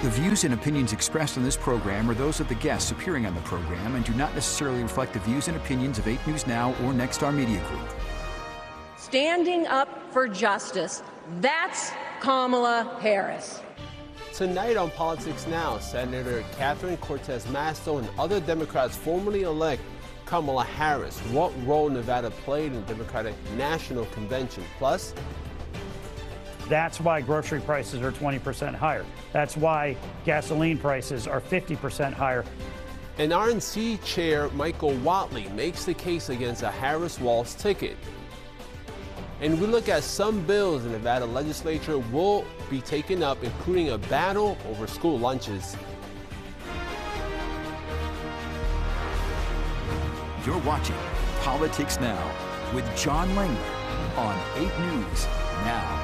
The views and opinions expressed on this program are those of the guests appearing on the program and do not necessarily reflect the views and opinions of 8 News Now or Nexstar Media Group. Standing up for justice, that's Kamala Harris. Tonight on Politics Now, Senator Catherine Cortez Masto and other Democrats formally elect Kamala Harris. What role Nevada played in the Democratic National Convention? Plus, that's why grocery prices are 20% higher. That's why gasoline prices are 50% higher. And RNC Chair Michael Whatley makes the case against a Harris-Walz ticket. And we look at some bills the Nevada legislature will be taking up, including a battle over school lunches. You're watching Politics Now with John Langler on 8 News Now.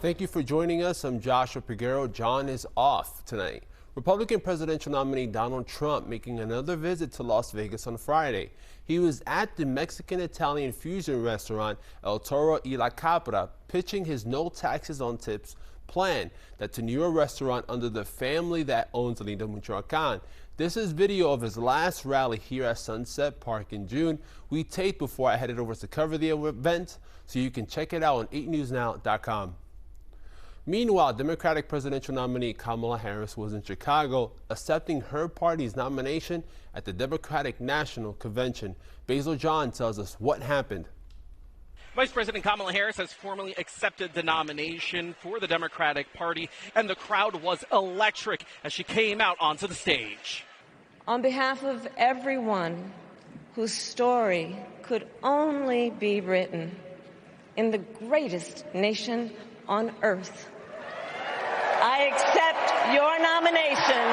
Thank you for joining us. I'm Joshua Piguero. John is off tonight. Republican presidential nominee Donald Trump making another visit to Las Vegas on Friday. He was at the Mexican-Italian fusion restaurant El Toro y la Capra, pitching his no taxes on tips plan. That's a newer restaurant under the family that owns Linda Michoacan. This is video of his last rally here at Sunset Park in June. We taped before I headed over to cover the event, so you can check it out on 8newsnow.com. Meanwhile, Democratic presidential nominee Kamala Harris was in Chicago accepting her party's nomination at the Democratic National Convention. Basil John tells us what happened. Vice President Kamala Harris has formally accepted the nomination for the Democratic Party, and the crowd was electric as she came out onto the stage. On behalf of everyone whose story could only be written in the greatest nation on earth, I accept your nomination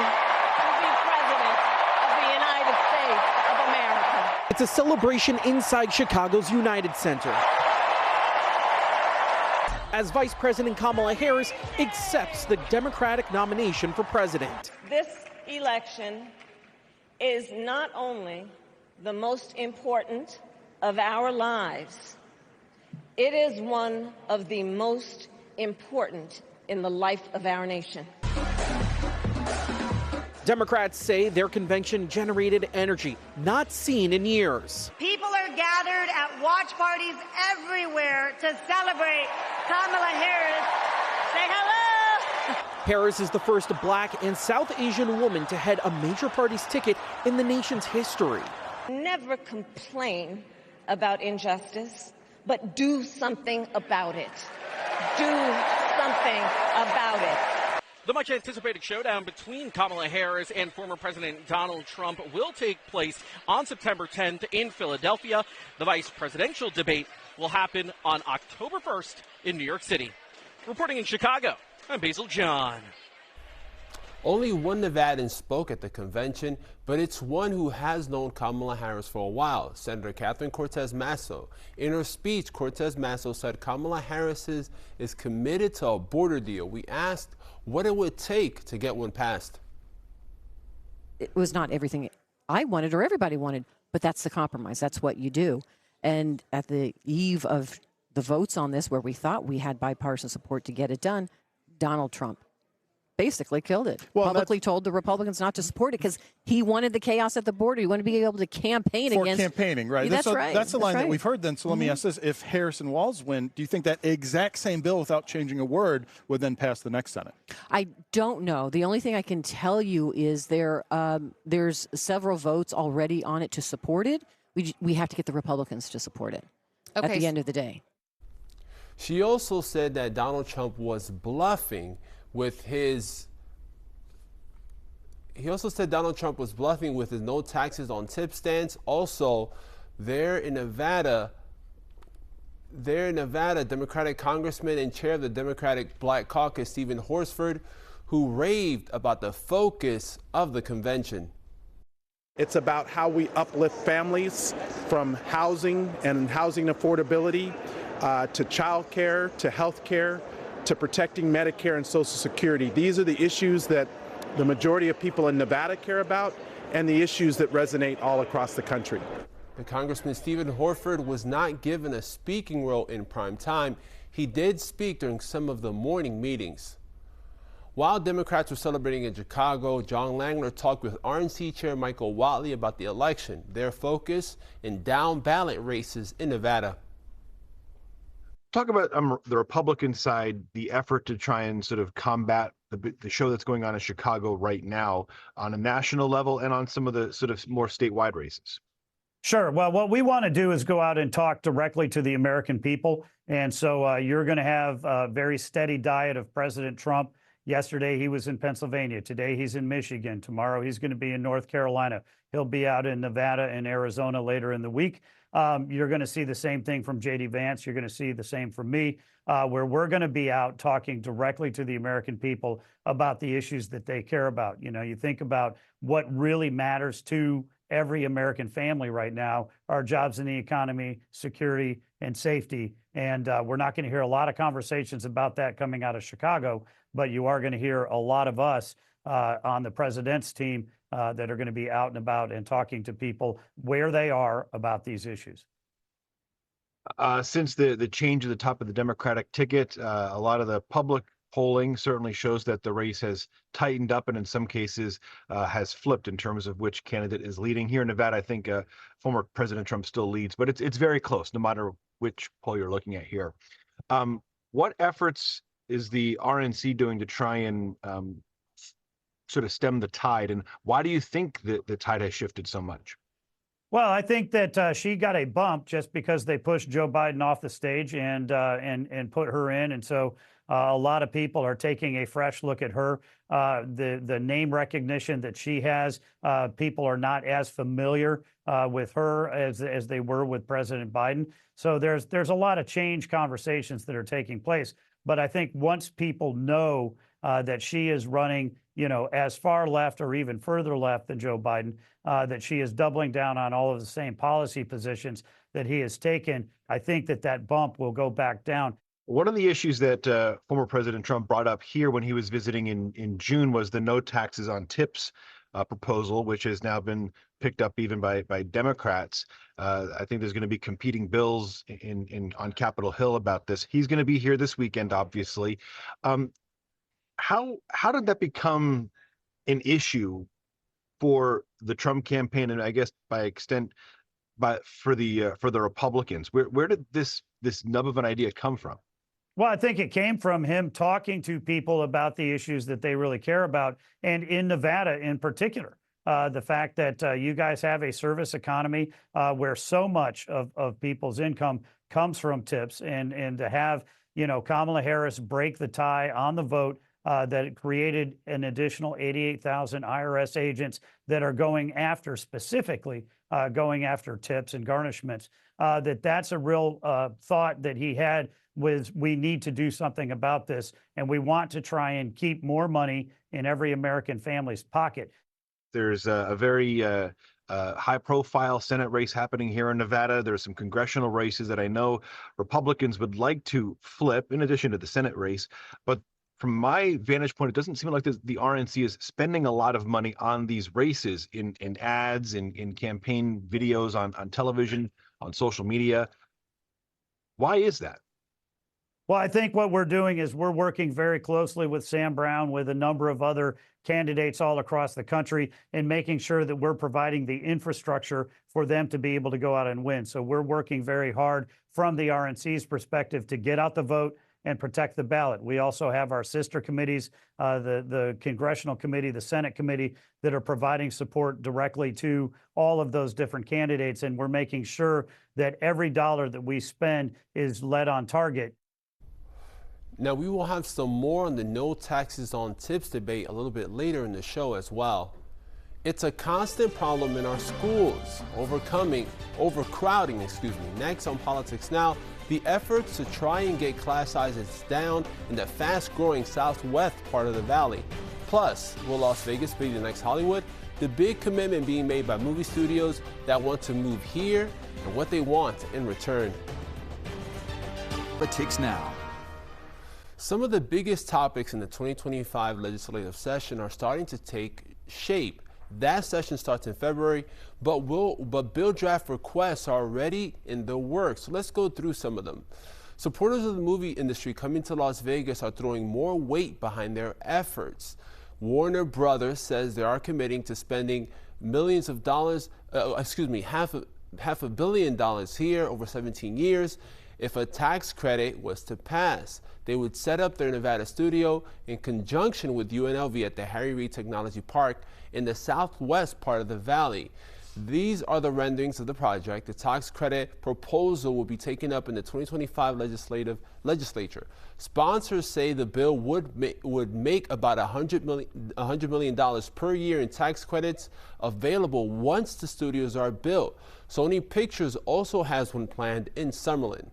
to be President of the United States of America. It's a celebration inside Chicago's United Center as Vice President Kamala Harris accepts the Democratic nomination for president. This election is not only the most important of our lives, it is one of the most important in the life of our nation. Democrats say their convention generated energy not seen in years. People are gathered at watch parties everywhere to celebrate Kamala Harris. Say hello! Harris is the first Black and South Asian woman to head a major party's ticket in the nation's history. Never complain about injustice, but do something about it. Do something about it. The much anticipated showdown between Kamala Harris and former President Donald Trump will take place on September 10th in Philadelphia. The vice presidential debate will happen on October 1st in New York City. Reporting in Chicago, I'm Basil John. Only one Nevadan spoke at the convention, but it's one who has known Kamala Harris for a while, Senator Catherine Cortez Masto. In her speech, Cortez Masto said Kamala Harris is committed to a border deal. We asked what it would take to get one passed. It was not everything I wanted or everybody wanted, but that's the compromise. That's what you do. And at the eve of the votes on this, where we thought we had bipartisan support to get it done, Donald Trump basically killed it. Well, publicly told the Republicans not to support it because he wanted the chaos at the border. He wanted to be able to campaign for against. Campaigning, right? Yeah, that's right. That's the line right. that we've heard then. So let me ask this. If Harris and Walz win, do you think that exact same bill, without changing a word, would then pass the next Senate? I don't know. The only thing I can tell you is there's several votes already on it to support it. We have to get the Republicans to support it at the end of the day. She also said that Donald Trump was bluffing with his... He also said Donald Trump was bluffing with his no taxes on tip stance. Also, there in Nevada, Democratic Congressman and chair of the Democratic Black Caucus, Stephen Horford, who raved about the focus of the convention. It's about how we uplift families from housing and housing affordability to child care, to health care, to protecting Medicare and Social Security. These are the issues that the majority of people in Nevada care about and the issues that resonate all across the country. The Congressman Stephen Horford was not given a speaking role in prime time. He did speak during some of the morning meetings. While Democrats were celebrating in Chicago, John Langler talked with RNC Chair Michael Whatley about the election, their focus in down ballot races in Nevada. Talk about the Republican side, the effort to try and sort of combat the show that's going on in Chicago right now on a national level and on some of the sort of more statewide races. Sure. Well, what we want to do is go out and talk directly to the American people. And so you're going to have a very steady diet of President Trump. Yesterday, he was in Pennsylvania. Today, he's in Michigan. Tomorrow, he's going to be in North Carolina. He'll be out in Nevada and Arizona later in the week. You're going to see the same thing from J.D. Vance. You're going to see the same from me, where we're going to be out talking directly to the American people about the issues that they care about. You know, you think about what really matters to every American family right now are jobs in the economy, security, and safety. And we're not going to hear a lot of conversations about that coming out of Chicago, but you are going to hear a lot of us on the president's team that are going to be out and about and talking to people where they are about these issues. Since the change at the top of the Democratic ticket, a lot of the public polling certainly shows that the race has tightened up and in some cases has flipped in terms of which candidate is leading. Here in Nevada, I think former President Trump still leads, but it's very close no matter which poll you're looking at here. What efforts is the RNC doing to try and sort of stem the tide, and why do you think that the tide has shifted so much? Well, I think that she got a bump just because they pushed Joe Biden off the stage and put her in, and so a lot of people are taking a fresh look at her. The name recognition that she has, people are not as familiar with her as they were with President Biden. So there's a lot of change conversations that are taking place. But I think once people know that she is running, you know, as far left or even further left than Joe Biden, that she is doubling down on all of the same policy positions that he has taken, I think that bump will go back down. One of the issues that former President Trump brought up here when he was visiting in June was the no taxes on tips proposal, which has now been picked up even by Democrats. I think there's going to be competing bills on Capitol Hill about this. He's going to be here this weekend, obviously. How did that become an issue for the Trump campaign, and I guess by extent, for the Republicans? Where did this nub of an idea come from? Well, I think it came from him talking to people about the issues that they really care about, and in Nevada in particular. The fact that you guys have a service economy where so much of people's income comes from tips, and to have, you know, Kamala Harris break the tie on the vote, that created an additional 88,000 IRS agents that are going after, specifically going after tips and garnishments, that's a real thought that he had was we need to do something about this, and we want to try and keep more money in every American family's pocket. There's a very high-profile Senate race happening here in Nevada. There's some congressional races that I know Republicans would like to flip, in addition to the Senate race. But from my vantage point, it doesn't seem like the RNC is spending a lot of money on these races in ads, in campaign videos, on television, on social media. Why is that? Well, I think what we're doing is we're working very closely with Sam Brown, with a number of other candidates all across the country, and making sure that we're providing the infrastructure for them to be able to go out and win. So we're working very hard from the RNC's perspective to get out the vote and protect the ballot. We also have our sister committees, the Congressional Committee, the Senate Committee, that are providing support directly to all of those different candidates. And we're making sure that every dollar that we spend is led on target. Now, we will have some more on the no taxes on tips debate a little bit later in the show as well. It's a constant problem in our schools, overcrowding, Next on Politics Now, the efforts to try and get class sizes down in the fast-growing southwest part of the valley. Plus, will Las Vegas be the next Hollywood? The big commitment being made by movie studios that want to move here and what they want in return. Politics Now. Some of the biggest topics in the 2025 legislative session are starting to take shape. That session starts in February, but bill draft requests are already in the works. So let's go through some of them. Supporters of the movie industry coming to Las Vegas are throwing more weight behind their efforts. Warner Brothers says they are committing to spending millions of dollars, half a billion dollars here over 17 years. If a tax credit was to pass, they would set up their Nevada studio in conjunction with UNLV at the Harry Reid Technology Park in the southwest part of the valley. These are the renderings of the project. The tax credit proposal will be taken up in the 2025 legislature. Sponsors say the bill would make about $100 million per year in tax credits available once the studios are built. Sony Pictures also has one planned in Summerlin.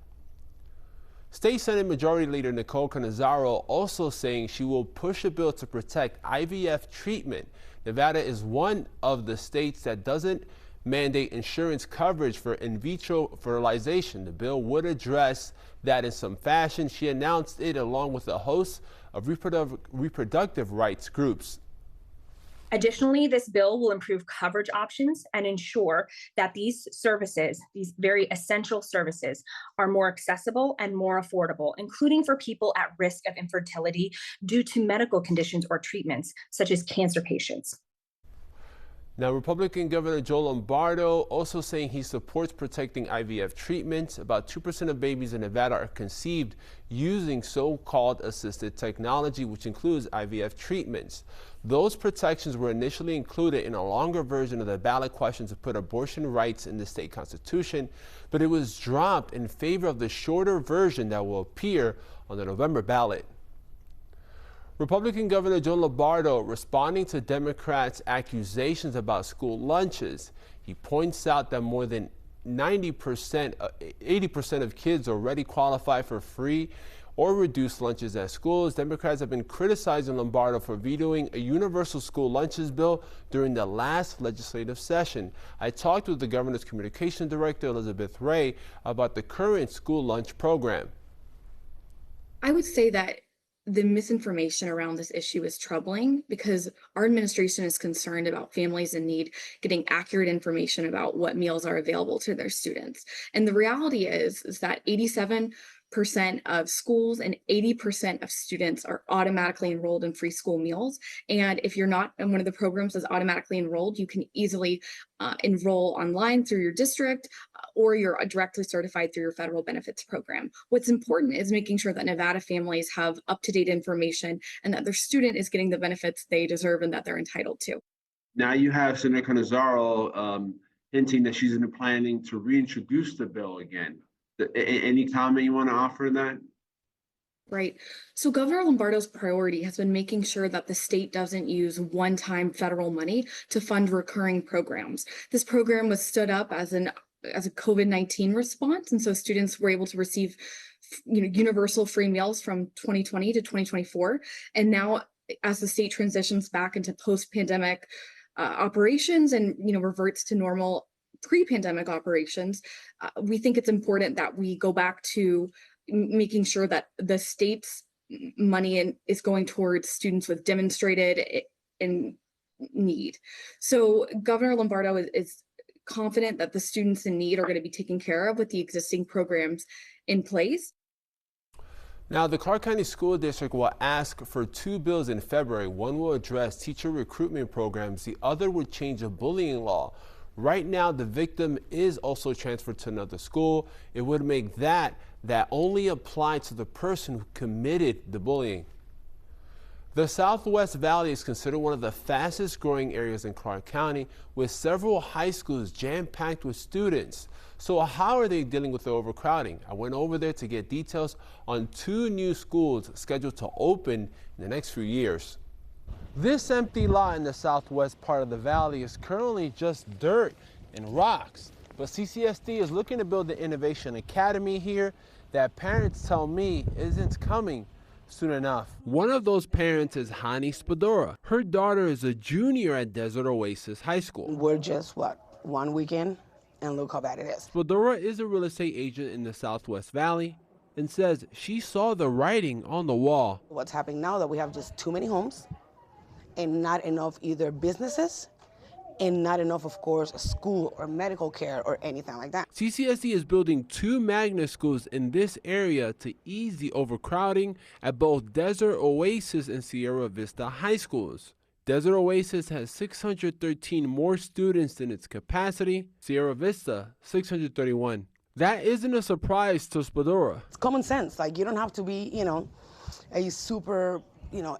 State Senate Majority Leader Nicole Cannizzaro also saying she will push a bill to protect IVF treatment. Nevada is one of the states that doesn't mandate insurance coverage for in vitro fertilization. The bill would address that in some fashion. She announced it along with a host of reproductive rights groups. Additionally, this bill will improve coverage options and ensure that these services, these very essential services, are more accessible and more affordable, including for people at risk of infertility due to medical conditions or treatments, such as cancer patients. Now, Republican Governor Joe Lombardo also saying he supports protecting IVF treatments. About 2% of babies in Nevada are conceived using so-called assisted technology, which includes IVF treatments. Those protections were initially included in a longer version of the ballot question to put abortion rights in the state constitution, but it was dropped in favor of the shorter version that will appear on the November ballot. Republican Governor Joe Lombardo responding to Democrats' accusations about school lunches. He points out that more than 80% of kids already qualify for free or reduced lunches at schools. Democrats have been criticizing Lombardo for vetoing a universal school lunches bill during the last legislative session. I talked with the governor's communication director, Elizabeth Ray, about the current school lunch program. I would say that the misinformation around this issue is troubling because our administration is concerned about families in need getting accurate information about what meals are available to their students. And the reality is that 87% of schools and 80% of students are automatically enrolled in free school meals. And if you're not in one of the programs that's automatically enrolled, you can easily enroll online through your district or you're directly certified through your federal benefits program. What's important is making sure that Nevada families have up-to-date information and that their student is getting the benefits they deserve and that they're entitled to. Now you have Senator Cannizzaro hinting that she's planning to reintroduce the bill again. Any comment you want to offer that? Right. So Governor Lombardo's priority has been making sure that the state doesn't use one-time federal money to fund recurring programs. This program was stood up as a COVID-19 response, and so students were able to receive universal free meals from 2020 to 2024. And now, as the state transitions back into post-pandemic operations and reverts to normal pre-pandemic operations, we think it's important that we go back to making sure that the state's money is going towards students with demonstrated need. So Governor Lombardo is confident that the students in need are going to be taken care of with the existing programs in place. Now, the Clark County School District will ask for two bills in February. One will address teacher recruitment programs. The other would change a bullying law. Right now, the victim is also transferred to another school. It would make that only apply to the person who committed the bullying. The Southwest Valley is considered one of the fastest growing areas in Clark County, with several high schools jam-packed with students. So how are they dealing with the overcrowding? I went over there to get details on two new schools scheduled to open in the next few years. This empty lot in the southwest part of the valley is currently just dirt and rocks, but CCSD is looking to build the Innovation Academy here that parents tell me isn't coming soon enough. One of those parents is Hani Spadora. Her daughter is a junior at Desert Oasis High School. We're just, one weekend, and look how bad it is. Spadora is a real estate agent in the Southwest Valley and says she saw the writing on the wall. What's happening now that we have just too many homes and not enough either businesses and not enough, of course, school or medical care or anything like that. CCSD is building 2 magnet schools in this area to ease the overcrowding at both Desert Oasis and Sierra Vista high schools. Desert Oasis has 613 more students than its capacity, Sierra Vista 631. That isn't a surprise to Spadora. It's common sense. Like, you don't have to be, a super,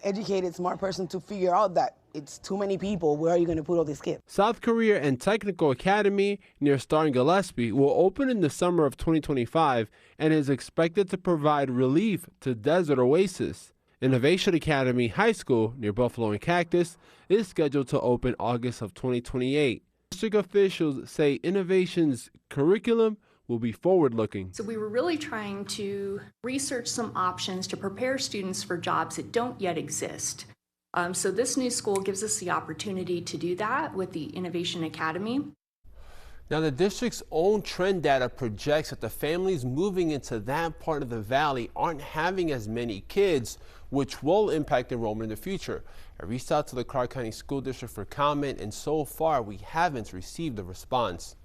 educated, smart person to figure out that it's too many people. Where are you going to put all these kids? South Korea and Technical Academy near Star and Gillespie will open in the summer of 2025 and is expected to provide relief to Desert Oasis. Innovation Academy High School near Buffalo and Cactus is scheduled to open August of 2028. District officials say Innovation's curriculum will be forward-looking. So we were really trying to research some options to prepare students for jobs that don't yet exist. So this new school gives us the opportunity to do that with the Innovation Academy. Now, the district's own trend data projects that the families moving into that part of the valley aren't having as many kids, which will impact enrollment in the future. I reached out to the Clark County School District for comment, and so far we haven't received a response.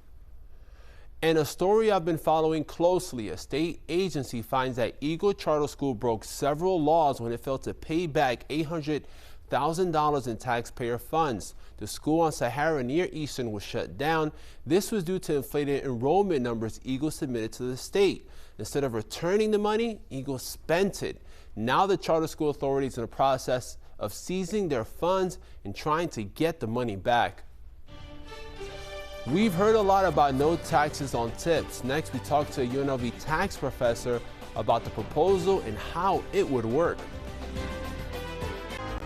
And a story I've been following closely, a state agency finds that Eagle Charter School broke several laws when it failed to pay back $800,000 in taxpayer funds. The school on Sahara near Eastern was shut down. This was due to inflated enrollment numbers Eagle submitted to the state. Instead of returning the money, Eagle spent it. Now the charter school authorities are in the process of seizing their funds and trying to get the money back. We've heard a lot about no taxes on tips. Next, we talk to a UNLV tax professor about the proposal and how it would work.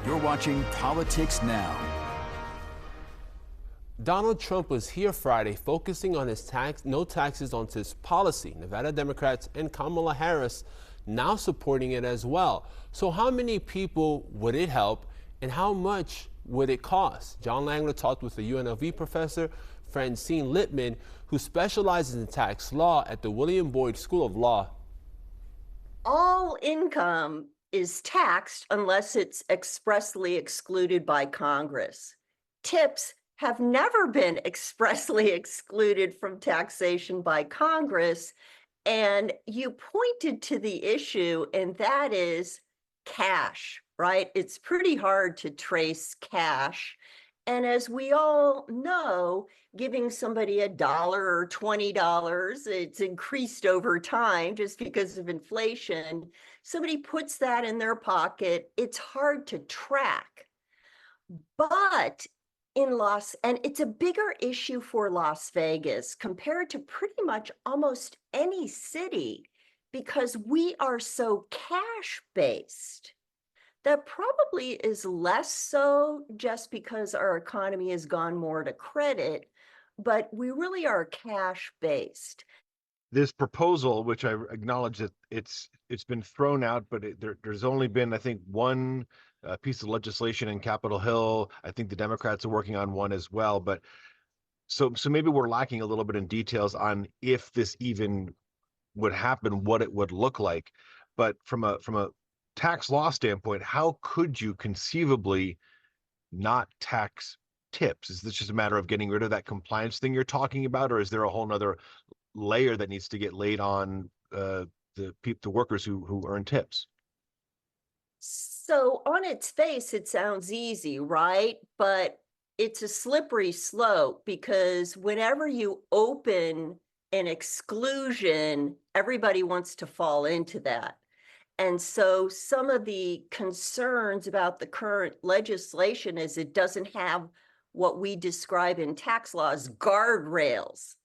You're watching Politics Now. Donald Trump was here Friday focusing on his no taxes on tips policy. Nevada Democrats and Kamala Harris now supporting it as well. So how many people would it help and how much would it cost? John Langler talked with a UNLV professor, Francine Littman, who specializes in tax law at the William Boyd School of Law. All income is taxed unless it's expressly excluded by Congress. Tips have never been expressly excluded from taxation by Congress. And you pointed to the issue, and that is cash, right? It's pretty hard to trace cash. And as we all know, giving somebody $1 or $20, it's increased over time just because of inflation. Somebody puts that in their pocket, it's hard to track. But and it's a bigger issue for Las Vegas compared to pretty much almost any city because we are so cash-based. That probably is less so just because our economy has gone more to credit, but we really are cash-based. This proposal, which I acknowledge that it's been thrown out, but there's only been, I think, one piece of legislation in Capitol Hill. I think the Democrats are working on one as well. But so maybe we're lacking a little bit in details on if this even would happen, what it would look like. But from a tax law standpoint, how could you conceivably not tax tips? Is this just a matter of getting rid of that compliance thing you're talking about, or is there a whole nother layer that needs to get laid on the workers who earn tips? So on its face, it sounds easy, right? But it's a slippery slope because whenever you open an exclusion, everybody wants to fall into that. And so some of the concerns about the current legislation is it doesn't have what we describe in tax law as guardrails,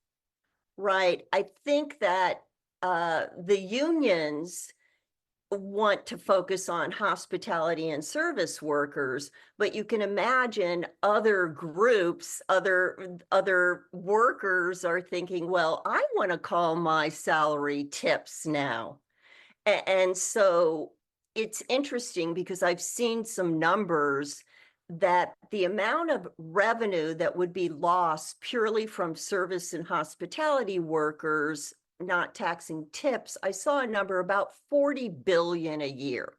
right? I think that the unions want to focus on hospitality and service workers, but you can imagine other groups, other workers are thinking, well, I want to call my salary tips now. And so it's interesting because I've seen some numbers that the amount of revenue that would be lost purely from service and hospitality workers not taxing tips, I saw a number about $40 billion a year.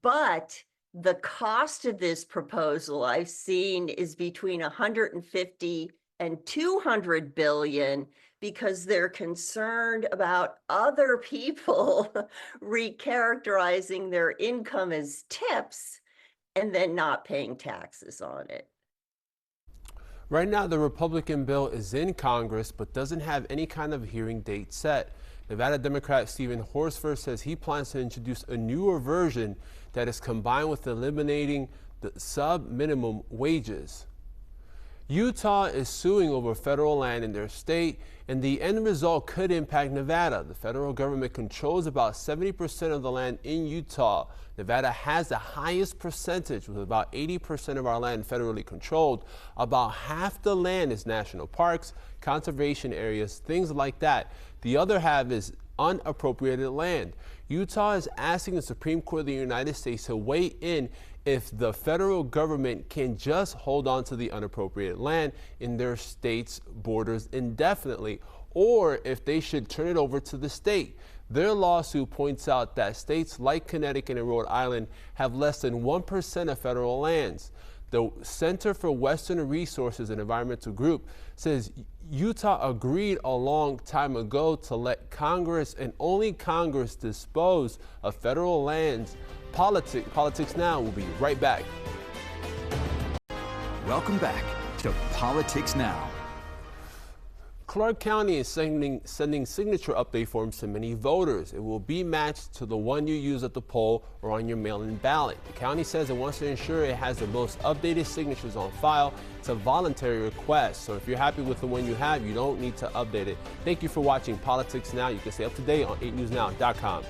But The cost of this proposal I've seen is between 150 and 200 billion because they're concerned about other people recharacterizing their income as tips and then not paying taxes on it. Right now, the Republican bill is in Congress but doesn't have any kind of hearing date set. Nevada Democrat Stephen Horford says he plans to introduce a newer version that is combined with eliminating the sub-minimum wages. Utah is suing over federal land in their state, and the end result could impact Nevada. The federal government controls about 70% of the land in Utah. Nevada has the highest percentage, with about 80% of our land federally controlled. About half the land is national parks, conservation areas, things like that. The other half is unappropriated land. Utah is asking the Supreme Court of the United States to weigh in if the federal government can just hold on to the unappropriated land in their state's borders indefinitely, or if they should turn it over to the state. Their lawsuit points out that states like Connecticut and Rhode Island have less than 1% of federal lands. The Center for Western Resources and Environmental Group says Utah agreed a long time ago to let Congress and only Congress dispose of federal lands. Politics Now will be right back. Welcome back to Politics Now. Clark County is sending signature update forms to many voters. It will be matched to the one you use at the poll or on your mail-in ballot. The county says it wants to ensure it has the most updated signatures on file. It's a voluntary request, so if you're happy with the one you have, you don't need to update it. Thank you for watching Politics Now. You can stay up to date on 8newsnow.com.